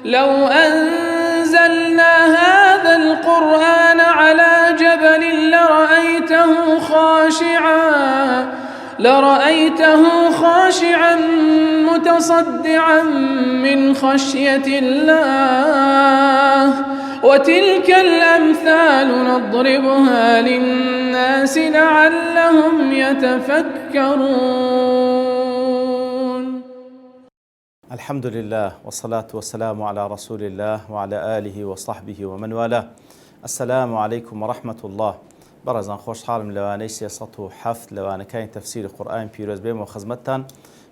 لو أنزلنا هذا القرآن على جبل لرأيته خاشعا متصدعا من خشية الله وتلك الأمثال نضربها للناس لعلهم يتفكرون. الحمد لله والصلاة والسلام على رسول الله وعلى آله وصحبه ومن والاه. السلام عليكم ورحمة الله. برزان خوش حالم لوانەی 307 لەوانەکانی تەفسیری قورئانی پیرۆز بێم و خزمەتتان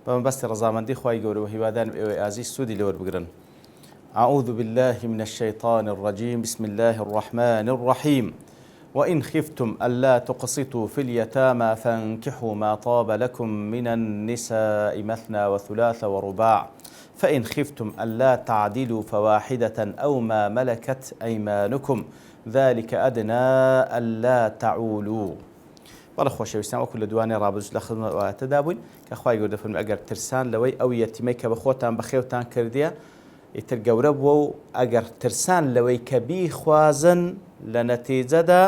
بەمەبەستی ڕەزامەندی خوای گەورە و هیوادارم ئێوەی ئازیز سوودی لێوە بگرن. أعوذ بالله من الشيطان الرجيم. بسم الله الرحمن الرحيم. وإن خفتم ألا تقسطوا في اليتامى فانكحوا ما طاب لكم من النساء مثنى وثلاث ورباع فإن خفتم ألا تعدلوا فواحدة أو ما ملكت أيمانكم ذلك أدنى ألا تعولوا. بەڵێ خۆشەویستان وەکو لە دوانێ ڕابردوو لە خزمەتتدا بووین کە خوای گەورە دەفەرمێ ئەگەر ترسان لەوەی ئەو یەتیمەی کە بە خۆتان بەخێوتان کردیە ئیتر گەورە بووە و ئەگەر ترسان لەوەی کە بیخوازن لە نەتیجەدا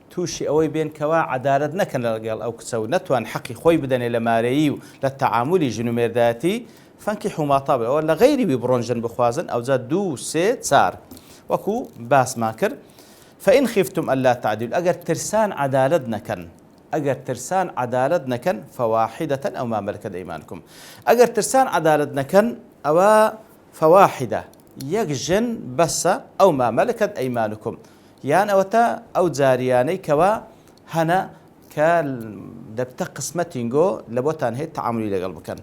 تووشی ئەوەی بێن کەوا عەدالەت نەکەن لەگەڵ ئەو کچە و نەتوان حەقی خۆی بدەنێ لە مارەیی و لە تەعامولی ژن و مێردایەتی فەنکیحوا ما طاب ئەوە لە غەیری بڕۆن ژن بخوازن ئەوجا 2 3 4 وەکو باسمان کرد. فإن خفتم ألا تعدلوا أجر ترسان عدالة نكن فواحدة أو ما ملكت أيمانكم. أجر ترسان عدالة نكن أو فواحدة يجن بس أو ما ملكت أيمانكم يعني أو جارياني كوا هنا كدبت قسمتينجو لبوتان هي تعاملي لقلبكن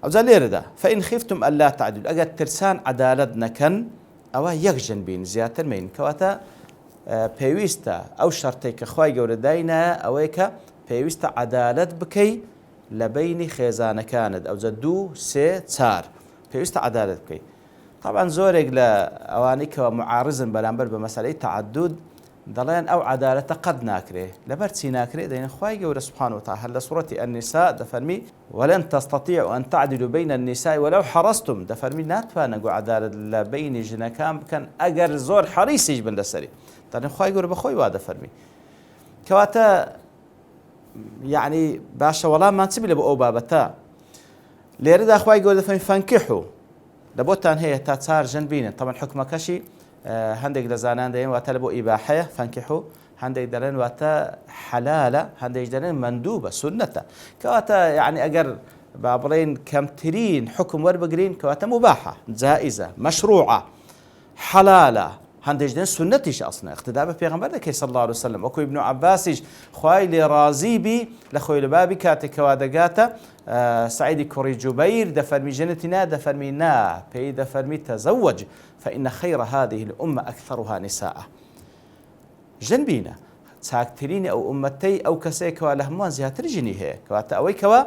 أو زاليردا. فإن خفتم ألا تعدلوا أجر ترسان عدالة نكن أو يجن بين زيادة مين كواتا پێویستە ئەو شەرتەی کە خوای گەورە داینە ئەوەیە کە پێویستە عەدالەت بکەی لە بەینی خێزانەکانت ئەوجا 2 3 4 پێویستە عەدالەت بکەی. طبعا زۆرێک لە ئەوانەی کەوە معارزن بەرامبەر بە مەسەلەی تەعەدود دەڵێن ئەو عەدالەتە قەت ناکرێ. لەبەر چی ناکرێ؟ دەیڵێن خوای گەورە سبحانه وتعالى لە سوورەتی النساء دەفەرمی ولن تستطيعوا أن تعدلوا بين النساء ولو حرصتم دەفەرمی ناتوانن عەدالەت لە بەینی ژنەکان بکەن ئەگەر زۆر حەریصیش بن لەسەری. دەڵێن خوای گەورە بەخۆی وا دەفەرمی کەواتە یعنی باشە وەڵاممان چ بێ بۆ ئەو بابەتە لێرەدا خوای گەورە دەفەرمی فەنکیحوا لە بۆتان هەیە تا 4 ژن بینن. طبعا حکمەکەشی هەندێک لە زانان دەڵێن واتە لە بۆ ئیباحەیە فەنکیحوا، هەندێک دەڵێن واتە حەلالە، هەندێک دەڵێن مەندوبە سونەتە. کەواتە یعنی ئەگەر با بڵێن کەمترین حکم وەربگرین کەواتە مباحە جائزە مەشروعە حەلالە، هەندێک دەڵێن سونەتیش ئەسڵەن اقتدا بە پێغەمبەر دەکەی صلی الله عليه وسلم. وەکو ئیبن عەباسیش خوای لێ ڕازی بی لە خۆی لە بابی کاتێکەوە دەگاتە سعیدی کوڕی جوبەیر دەفەرمی ژنتی نا دەفەرمی نا پێی دەفەرمی تەزەوەج فإن خير هذه الأمة أكثرها نساء. ژن بینە چاکترینی ئەو ئومەتەی ئەو کەسێکەوە لە هەمووان زیاتر ژنی هەیە کەواتە ئەوەی کەوە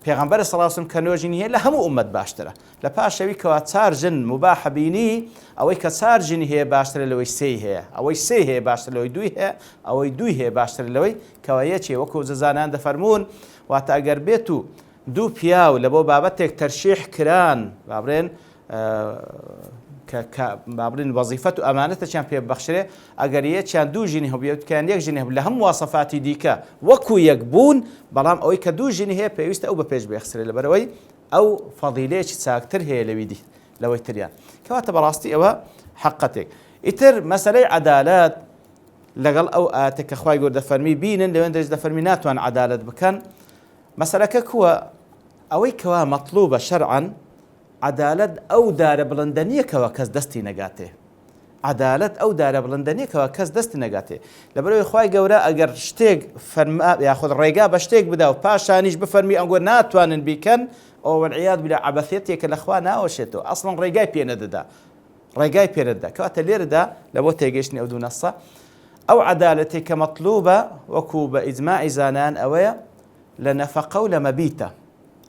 پێغەمبەر صلی الله عليه وسلم کە نوێژینی هەیە لە هەموو ئومەت باشترە. لە پاشەوی کەوا 4 ژن مباحە بینی ئەوەی کە 4 ژنی هەیە باشترە لەوەی 3 هەیە، ئەوەی 3 هەیە باشترە لەوەی 2 هەیە، ئەوەی 2 هەیە باشترە لەوەی کەوا یەکێ. وەکو زانان دەفەرمون واتە ئەگەر بێت و 2 پیاو لە بۆ بابەتێک تەرشیح کران بابرێن بابرین وەزیفەت و ئەمانەتەیان پێ ببەخشرێ ئەگەر یەکیان 2 ژنی هەبێتیان 1 ژنی هەبێت لە هەموو واسەفاتی دیکە وەکو یەک بوون، بەڵام ئەوەی کە 2 ژنی هەیە پێویستە ئەو بە پێش بێخسرێ لەبەرەوەی ئەو فەضیلەیەکی چاکتر هەیە لەوەی تریان. کەواتە بەڕاستی ئەوە حەقەتێک. ئیتر مەسەلەی عەدالەت لەگەڵ ئەو ئاەتێک کە خوای گەورە دەفەرمی بینن لەوێندەش دەفەرمی ناتوان عەدالەت بکەن. مەسەلەکە کووە ئەوەی کەوا مەطلوبە شەرعەن عەدالەت ئەو دارە بڵندە نییەکەوە کەس دەستی نەگاتێ. عەدالەت ئەو دارە بڵندە نییەکەوە کەس دەستی نەگاتێ. لەبەرەوەی خوای گەورە ئەگەر شتێک یاخود ڕێگا بە شتێک بدا و پاشانیش بفەرمی ئەنگۆ ناتوانن بیکەن ئەو وەلعیاذ بالله عەبەثیەتێکە لەخوا ناوەشێتەوە ئەسڵەن ڕێگای پێ نەدەدا ڕێگای پێ نەدەدا. کەواتە لێرەدا لە بۆ تێگەیشتنی ئەو 2 نەسە ئەو عەدالەتێک کە مەطلوبە وەکو بە ئیجماعی زانان ئەوەیە لە نەفەقە و لە مەبیتە.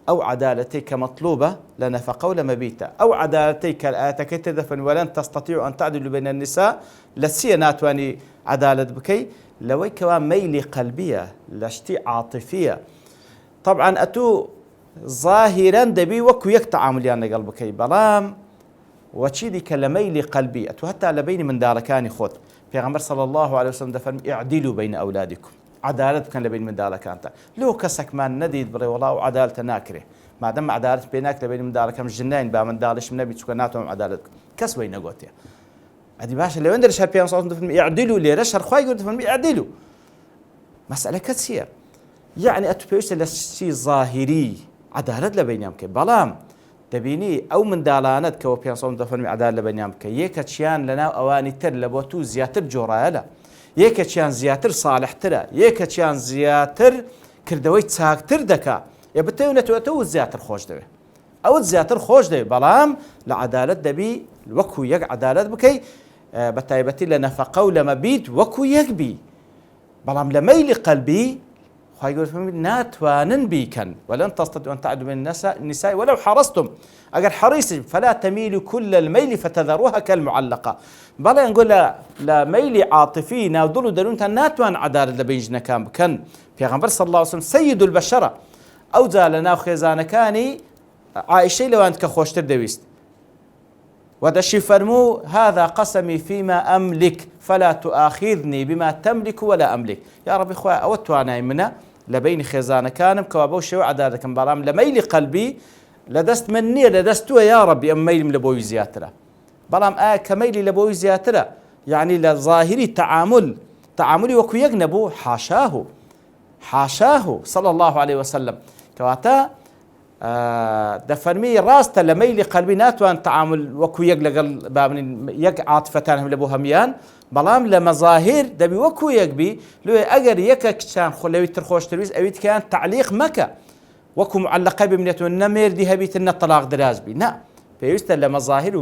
أو عدالتي كمطلوبة لنفقة ولا مبيتة أو عدالتي كالآتكي تدفن ولن تستطيعوا أن تعدلوا بين النساء لسيا ناتواني عدالة بكي لوي كوا ميلي قلبية لشتي عاطفية. طبعا أتو ظاهرا دبي وكو يك تعامل يعني قلبكي بلام وچی دیکە لە مەیلی قەلبی ئەتو هەتا لە بینی منداڵەکانی خۆت پێغەمبەر صلی الله عليه وسلم دەفەرمی اعدلوا بین ئەولادکم عدالت بکەن لە بین منداڵەکانتە لەو کەسێکمان نەدیت بڵێ وەڵاو عدالتە ناکرێ مادەم عدالت پێ ناکرێ لە بین منداڵەکەم ژناین با منداڵیشم نەبی چونکە ناتوانم عدالت کەس وەی نەگوتێ ئەدی باشە لەوێندە شەر پێ دەفەرمی اعدلوا لێرە شەرخوای گوت دەفەرمی اعدلوا مەسئلەکە چییە؟ یعنی ئەتو پێویستە لە چی ظاهری عدالت لە بینیان بکەی بەڵام دەبینی ئەو منداڵانت کەەوە پێ دەفەرمی عدالت لە بینیان بکە یەکەچیان لەناو ئەوانی تر لە بۆ تو زیاتر جۆڕایەلە یەکەچیان زیاتر ساڵحترە یەکەچیان زیاتر کردەوەی چاکتر دەکا ێ بتەونەتەوە زیاتر خۆش دەوێت ئەوت زیاتر خۆش دەوێت بەڵام لە عدالت دەبی وەکو یەک عدالت بکەی بە تایبەتی لە نەفەقە و لە مەبیت وەکو یەک بی بەڵام لە مەیلی قەلبی خی گەورە ناتوانن بیکەن ولن تستطيعوا أن تعدلوا بين النساء ولو حرصتم أجر حريص فلا تميلوا كل الميل فتذروها كالمعلقة بلا نقول لا ميل عاطفي ناودلوا دلون ناتوان عدالة بين جنكان بكن پیغمبر صلى الله عليه وسلم سيد البشرة أو زالنا خيزان كاني عائشة لو أنت كخوشتر دويست ودشي فرمو هذا قسمي فيما أملك فلا تؤاخذني بما تملك ولا أملك يا ربي خويا أودت أنا منا لبين خزانة كانم كوابو شو عدالكم برام لميل قلبي لدست مني لدستوا يا ربي أم ميل لبوي زياترة برام كميل لبوي زياترة يعني لظاهري تعاملي وكو يجنبو حاشاه صلى الله عليه وسلم كواتا دەفەرمی ڕاستە لە مەیلی قەلبی ناتوان تعامل وەکو یەک لەگەڵ یەک عاتفەتان هەم لە بۆ هەمیان بەڵام لە مەظاهر دەبی وەکو یەک بی لێ ئەگەر یەکە کچان خۆلەوی تر خۆشتەویست ئەوی تکیان تعلیق مەکە وەکو معلقە بمێتەوە نەمێردی هەبیتن نە تەلاق دراز بی نا پێویستە لە مەظاهر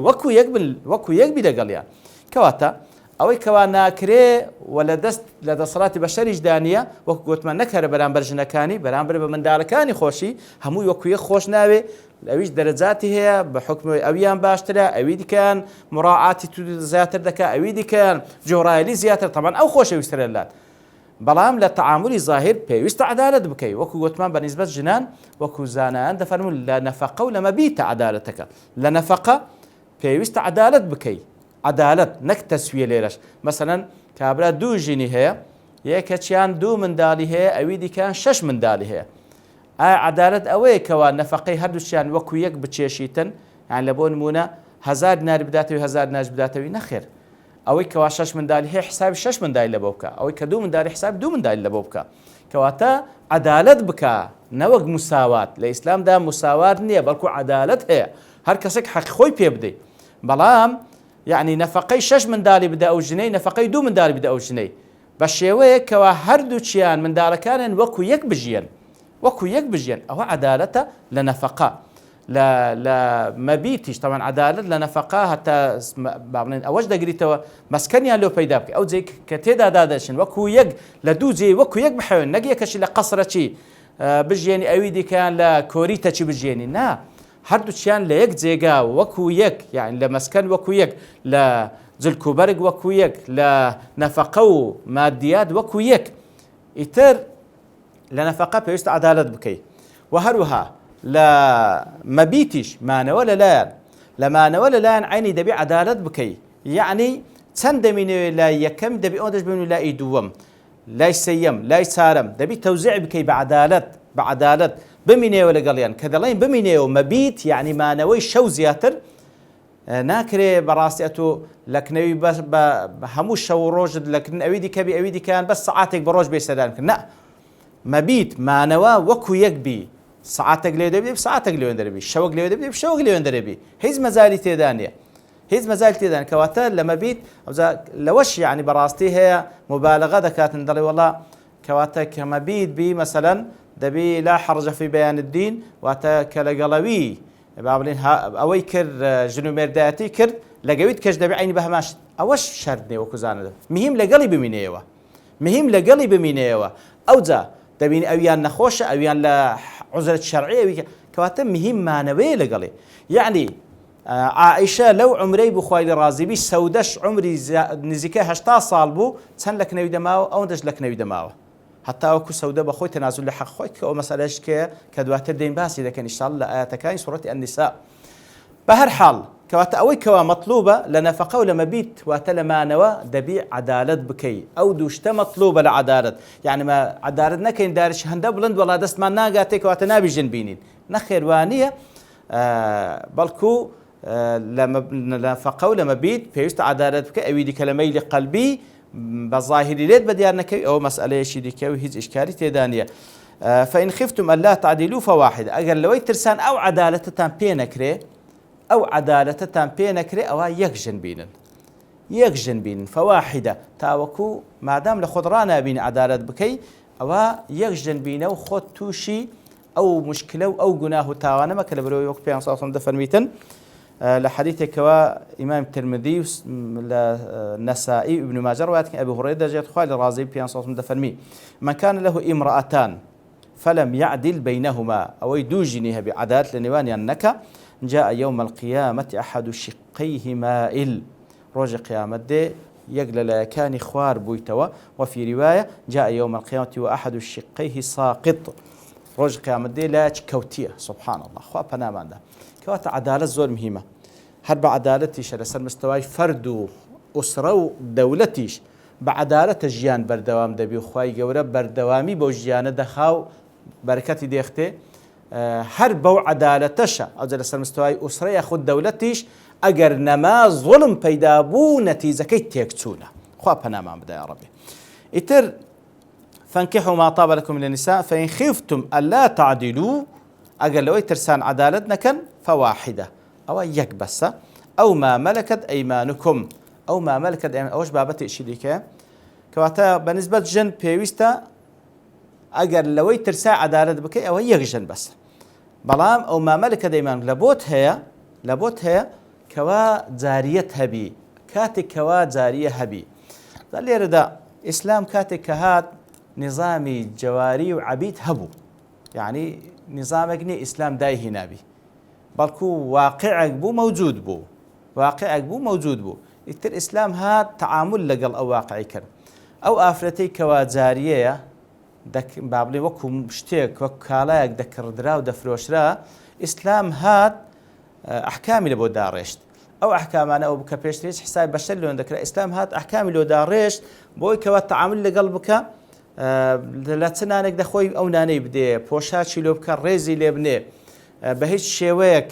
وەکو یەک بی لەگەڵیان کەواتە ئەوەی کەوا ناکرێ و لە دەسەڵاتی بەشەریش دانیە وەکو گوتمان نەکەرە بەرامبەر ژنەکانی بەرامبەر بە منداڵەکانی خۆشی هەمووی وەکو یەک خۆش ناوێ ئەویش دەرەجاتی هەیە بە حکمەوەی ئەویان باشترە ئەوی دیکەیان مراعاتی تو زیاتر دەکا ئەوی دیکەیان جۆڕایەلی زیاتر تەمان ئەو خۆشەویستترە لات بەڵام لە تەعاملی ظاهر پێویستە عدالت بکەی وەکو گوتمان بەنسبەت ژنان وەکو زانایان دەفەرمون لە نەفەقە و لە مەبیتە عدالەتەکە لە نەفەقە پێویستە عدالت بکەی عدالت نەک تەسویە لێرەش مەسەلەن کابرا دوو ژینی هەیە یەکەچیان دوو منداڵی هەیە ئەوی دیکەیان 6 منداڵی هەیە ئایا عدالت ئەوەیە کەوا نەفەقەی هەردووچیان وەکو یەک بچێشیتن یان لە بۆ نمونە 1000 دینار بداتەوی 1000 دینار بداتەوی نەخێر ئەوەی کەوا 6 منداڵی هەیە حسابی 6 منداڵی لەبۆ بکە ئەوەی کە دوو منداڵی حساب دوو منداڵی لەبۆ بکە کەواتە عدالت بکە نەوەک مساوات لە ئیسلامدا مساوات نییە بەڵکو عدالت هەیە هەر کەسێک حەق خۆی پێ بدەیت بەڵام يعني نفقي 6 منداڵی بدە ئەو ژنەی نفقي 2 منداڵی بدە ئەو ژنەی بە شێوەیە کەوا هەردووچیان منداڵەکانن وەکو یەک بژیان ئەوە عدالەتە لە نەفقە لە مەبیتیش طبعا عدالت لە نەفقە هەتا باڵێن ئەوەش دەگریتەوە مەسکەنیان لێ پەیدا بکە ئەو جێ کە تێدا دادەشن وەکو یەک لە دوو جێ وەکو یەک بحەوێن نەک یەکەشی لە قەسرەچی بژێنی ئەوی دیکەیان لە کۆریتەچی بژێنی نا هەردووچیان لە یەک جێگا وەکو یەک یعنی لە مەسکەن وەکو یەک لە جلکوبەرگ وەکو یەک لە نەفەقە و مادیات وەکو یەک ئیتر لە نەفەقە پێویستە عدالت بکەیت و هەروەها لە مەبیتیش مانەوە لەمانەوە لەلایەن عینی دەبی عدالت بکەیت یعنی چەند دەمینەوێ لای یەکەم دەبی ئەو دەش ببین لای دووەم لای سەیەم لای چارەم دەبی تەوزیع بکەیت بە عدالت بمینێەوە لەگەڵیان کە دەڵێن بمینێەوە مەبیت یعنی مانەوەی شەو زیاتر ناکرێ بەڕاستی ئەتۆ لەکنەوی بە هەموو شەو ڕۆژت لەکردن ئەوی دیکەبی ئەوی دیکەیان بەس سەعاتێک بە ڕۆژ بێسەدان کرد نە مەبیت مانەوە وەکو یەک بی سەعاتێک لێ دەبێت سەعاتێک لێوێن دەرەبی شەوەک لێوێ دەبێت شەوەک لێوێن دەرەبی هیچ مەزالی تێدا نییە هیچ مەزالی تێدان کەواتە لە مەبیت لەوەش یعنی بەڕاستی هەیە مبالغە دەکاتن دەڵێ وەڵا کەواتە کە مەبیت بی مەسەلەن دەبی لا حرج في بيان الدين واتە کە لەگەڵەوی بابلین ئەوەی کرد ژن و مێردایەتی کرد لەگەویت کەش دەبی عینی بە هەماش ئەوەش شەرت نیە وەکو زانە مهم لەگەڵی بمینەوە ئەوجا دەبینی ئەویان نەخۆشە ئەویان لە عوزرەت شەرعی ئەوی کەواتە مهم مانەوەیە لەگەڵێ یعنی عائشە لەو عمرەی بخوای لە ڕازیبی سەودەش عمری نزیکە 80 ساڵ بوو چەند لەکنەوی دەماوە ئەو دەش لەکنەوی دەماوە حتى وەکو سەودە بەخۆی تەنازل لە حەق خۆیت کە ئەو مەسەلەش کە دواتر دەین باسی دەکەن ئینشاءالله لە ئاەتەکانی سوورەتی ئەنیسا بە هەر حاڵ کەواتە ئەوەی کەوا مەطلوبە لە نەفەقە و لە مەبیت واتە لەمانەوە دەبی عەدالەت بکەی ئەو دووشتە مەطلوبە لە عەدالەت یعنی عەدالەت نەکەین داریش هەندە بڵند وەڵا دەستمان ناگاتێ کەواتە نابیژن بینین نەخێوانیە بەڵکو لە نەفەقە و لە مەبیت پێویستە عەدالەت بکە ئەوی دیکە لە مەیلی قەلبی بە ظاهری لێت بە دیار نەکەی ئەوە مەسئلەیەکی دیکە و هیچ ئیشکاری تێدا نییە فإن خفتم ألا تعدلوا فواحدة ئەگەر لەوەی ترسان ئەو عەدالەتتان پێ نەکرێ ئەو عەدالەتتان پێ نەکرێ ئەوە یەک ژن بینن فواحدة تاوەکو مادام لە خۆت ڕانابین عەدالەت بکەی ئەوە یەک ژن بینە و خۆت تووشی ئەو مشکلە و ئەو گوناه و تاوانە مەکە لە بەرەوەی وەکو پێغەمبەر صلی الله علیه و سلم دەفەرمیتن لە حەدیثێکەوە ئیمام ترمذی و نەسائی ابن ماجه ڕوایەت کردن ئەبو هورەیرە دەژێت خوا لە ڕازی پێغەمبەر صلی الله علیه و سلم دەفەرمی من كان له امرأتان فلم يعدل بينهما أو يدوجني بعدالة لنواني أنك جاء يوم القيامة أحد شقيه مائل روج قيامة دي يقل كان خوار بويتوا وفي رواية جاء يوم القيامة وأحد شقيه ساقط روج قيامة دي لا كوتية سبحان الله خوا بنامان ده كوات عدالة زور مهمة هرب عدالتيش لسر مستواي فرد أسرة دولتيش بعدالة جيان بردوام دبي وخواي جورا بردوامي بوجيان دخاو بركاتي ديختي هر بو عدالتشا او جلس المستوى اسره ياخذ دولتيش اگر نما ظلم پیدا بو نتیجه تيكتونا خو بنام بدا يا ربي اتر فانكحوا ما طاب لكم من النساء فان خفتم الا تعدلوا اگر لو ترسان عدالتنا كان فواحده او يك بس او ما ملكت ايمانكم او ما ملكت اوش بابتي شديكه كواتا بالنسبه جن بيويستا ئەگەر لەوەی ترسا عەدالەت بکەی ئەوە یەکژن بەس بەڵام ئەو مامەلکە دەیمان لە بۆت هەیە کەوا جاریەت هەبی کاتێک کەوا جاریە هەبی لێرەدا ئیسلام کاتێک کە هات نظامی جەواری و عەبید هەبوو یعنی نظامێک نییە ئیسلام دایهێنابی بەڵکو واقعێک بوو مەوجود بوو ئیتر ئیسلام هات تەعامل لەگەڵ ئەو واقعی کرد ئەو ئافرەتەی کەوا جاریەیە بابلي وەکو شتێک وەک کاڵایەک دەکردرا و دەفرۆشرا ئیسلام هات ئەحکامی لە بۆ داڕێشت ئەو ئەحکامانە ئەو بکە پێشتر هیچ حسابی بەشەر لێوە دەکرا ئیسلام هات ئەحکامی لۆ داڕێشت بۆی کەوا تەعامل لەگەڵ بکە لە چ نانێک دەخۆی ئەو نانەی بدێ پۆشاچی لۆ بکە ڕێزی لێ بنێ بە هیچ شێوەیەک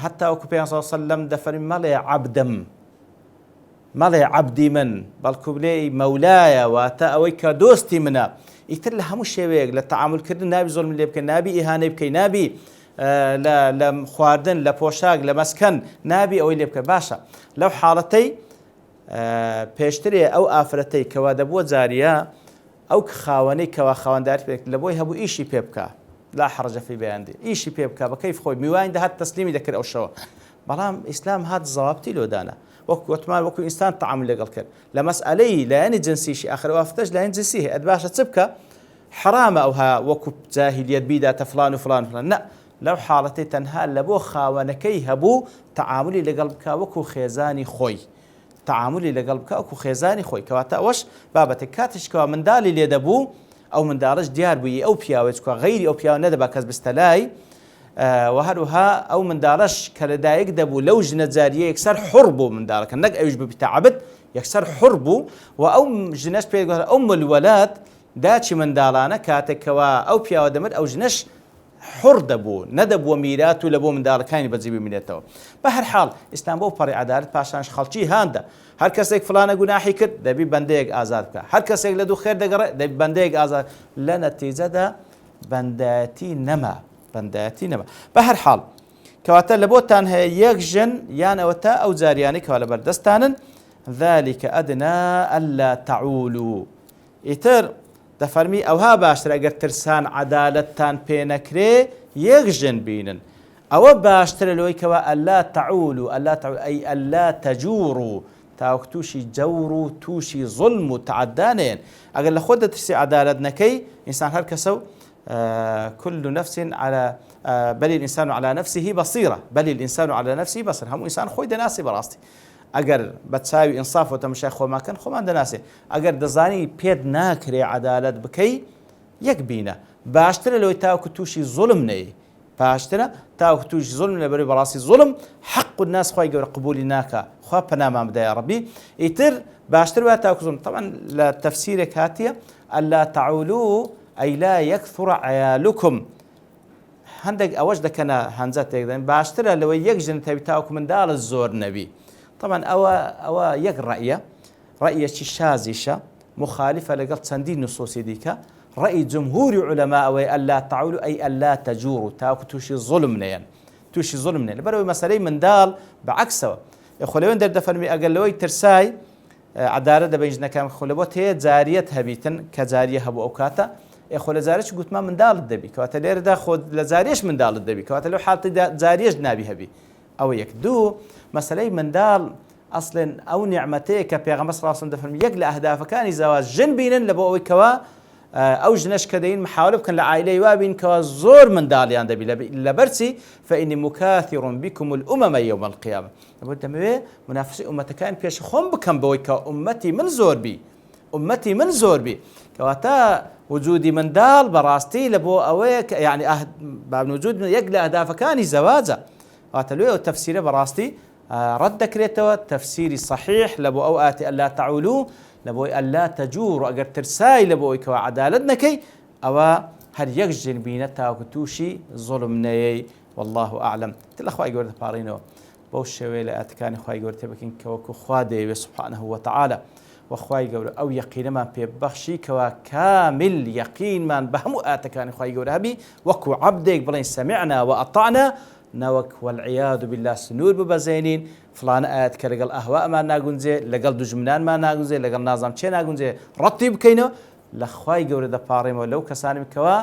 هەتا وەکو پێغەمبەر صلی الله علیه و سلم دەفەرمی مەڵێ عەبدی من بەڵکو بڵێ مەولایە واتە ئەوەی کە دۆستی منە ئیتر لە هەموو شێوەیەک لە تەعاملکردن نابی زۆڵم لێ بکەی نابی ئیهانەی بکەی نابی لە خواردن لە پۆشاک لە مەسکەن نابی ئەوەی لێ بکە باشە لەو حاڵەتەی پێشترێ ئەو ئافرەتەی کەوا دەبووە جاریە ئەو خاوەنەی کەوا خاوەنداری پێ لە بۆی هەبوو ئیشی پێ بکە لا حرج فی بیان دی ئیشی پێ بکە بە کەیف خۆی میوانی دەهات تەسلیمی دەکرد ئەو شەوە بەڵام ئیسلام هات زەوابتی لۆدانە وەکو ئینسان تەعامل لەگەڵ کرد لە مەسئلەی لایەنی جنسیشی ئاخر ئافتەش لایەن جنسی هەیە باشە چ بکە حرامە ئەوها وەکو جاهیلیەت بیداتە فلان و فلان نە لەو حاڵەتەی تەنها لە بۆ خاوەنەکەی هەبوو تەعاملی لەگەڵ بکە وەکو خێزانی خۆی کەواتە ئەوەش بابەتێک کاتیشکەوە منداڵی لێ دەبوو ئەو منداڵش دیار بووی ئەو پیاوەی چکە غەیری ئەو پیاوە نەدەبا کەس بستە لای و هەروها ئەو منداڵش کە لەدایک دەبوو لەو ژنە جاریە یەکسەر حوڕ بوو منداڵەکە نەک ئەویش ببیتە عەبد یەکسەر حوڕ بوو و ئەو ژنەش پێ ئەم الوەلات داچی منداڵانە کاتێکەوە ئەو پیاوە دەمرد ئەو ژنەش حوڕ دەبوو نەدەبووە میرات و لە بۆ منداڵەکانی بەجێ بمێنێتەوە بە هەر حاڵ ئیسلام بۆ پەڕی عەدالەت پاشانش خەڵکی هاندا هەر کەسێک فلانە گوناحی کرد دەبی بەندەیەک ئازاد بکە هەر کەسێک لە دوو خێر دەگەڕێت دەبی بەندەیەک ئازاد لە نەتیجەدا بەندایەتی نەما بە هەر حاڵ کەواتە لە بۆتان هەیە یەک ژن یان ئەوەتە ئەو جاریانەی کەوا لە بەردەستانن ذلك أدنى ألا تعولوا ئیتر دەفەرمی ئەوها باشترە ئەگەر ترسان عەدالەتتان پێ نەکرێ یەک ژن بینن ئەوە باشترە لەوەی کەوا ئەلا تعولوا ئەی ئەلا تەجوروا تاوەک تووشی جەور و تووشی زوڵم و تەعەدانێن ئەگەر لە خۆت دەترسی عەدالەت نەکەی ئینسان هەر کەسە و كل نفس على بل الإنسان على نفسه بصيرة هەموو ئینسان خۆی دەناسی بەڕاستی ئەگەر بەچاوی ئینساف و تەماشای خۆماکەن خۆمان دەناسێ ئەگەر دەزانی پێت ناکرێ عەدالەت بکەی یەک بینە باشترە لەوەی تاوەکو تووشی زوڵم نەی باشترا تاوك توش ظلم لبري براسي ظلم حق الناس خواي قبل قبولي ناكا خوا بنام بدا يا ربي يتر باشتر واتاوك ظلم طبعا لتفسير كاتية ألا تعولوا أي لا يكثر عيالكم هندق أوجدك أنا هنزات باشترا لو يجن تبي تاوك من دال الزور نبي طبعا أو يق رأي شازشة مخالفة لقلت سندين نصوص ديكا رأي جمهور علماء ألا تعولوا أي ألا تجوروا تاوك توشي ظلمنا يعني توشي ظلمنا لبرو مسألة من دال بعكسه خلوين در دفرمي أقلوي ترساي عدالة دبيجنا كان خلبوت هي زارية هبيتن كزارية هبو أوكاتا خل زاريش قلت ما من دال الدبي كواتا لير دا خود لزاريش من دال الدبي كواتا لو حالتي زاريش نابي هبي أو يكدو مسألة من دال أصلا أو نعمتك بيغمبر صلى الله عليه وسلم يقل أهداف كان زواج جنبين لبوي كوا أو جنش كدين محاولة كان لعائلة وابين كوا زور من دال يعني دبي لبرسي فإني مكاثر بكم الأمم يوم القيامة لابد من منافسة أمتك كان بيش خم بكم بوي كأمتي من زور بي أمتي من زور بي كواتا وجودي من دال براستي لبو أويك يعني باب وجود يقل أهداف كان زواجه واتلوه التفسير براستي رد كريتو تفسيري صحيح لبو أوقات ألا تعولوا لبو ألا تجور أجر ترساي لبو كوا عدالتنا كي أو هل يجن بينتا وكتوشي ظلمني والله أعلم تلأخوا يقول بارينو بوش ويلا أتكاني خوا يقول تبكين كوكو خوادي سبحانه وتعالى وخواي يقول أو يقين ما بيبخشي كوا كامل يقين من بهمو أتكاني خوا يقول هبي وكو عبدك بلين سمعنا وأطعنا نوك والعياذ بالله سنور ببزينين فلان آيات كلقل أهواء ما ناقونزي لقل دجمنان ما ناقونزي لقل نازم چه ناقونزي رتب كينو لخواي قول دا باريم ولو كسانم كوا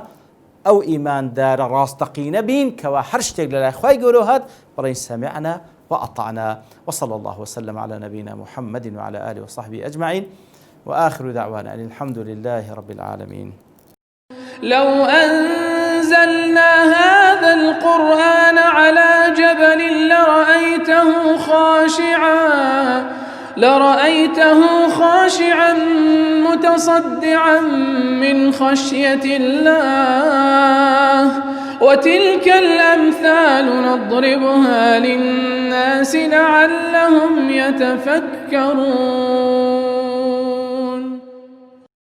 أو إيمان دار راستقين بين كوا حرشتك للا خواي قولوا هاد بلين سمعنا وأطعنا وصلى الله وسلم على نبينا محمد وعلى آله وصحبه أجمعين وآخر دعوانا أن الحمد لله رب العالمين. لو أنزلنا هذا القرآن على جبل لرأيته خاشعا متصدعا من خشية الله وتلك الأمثال نضربها للناس لعلهم يتفكرون.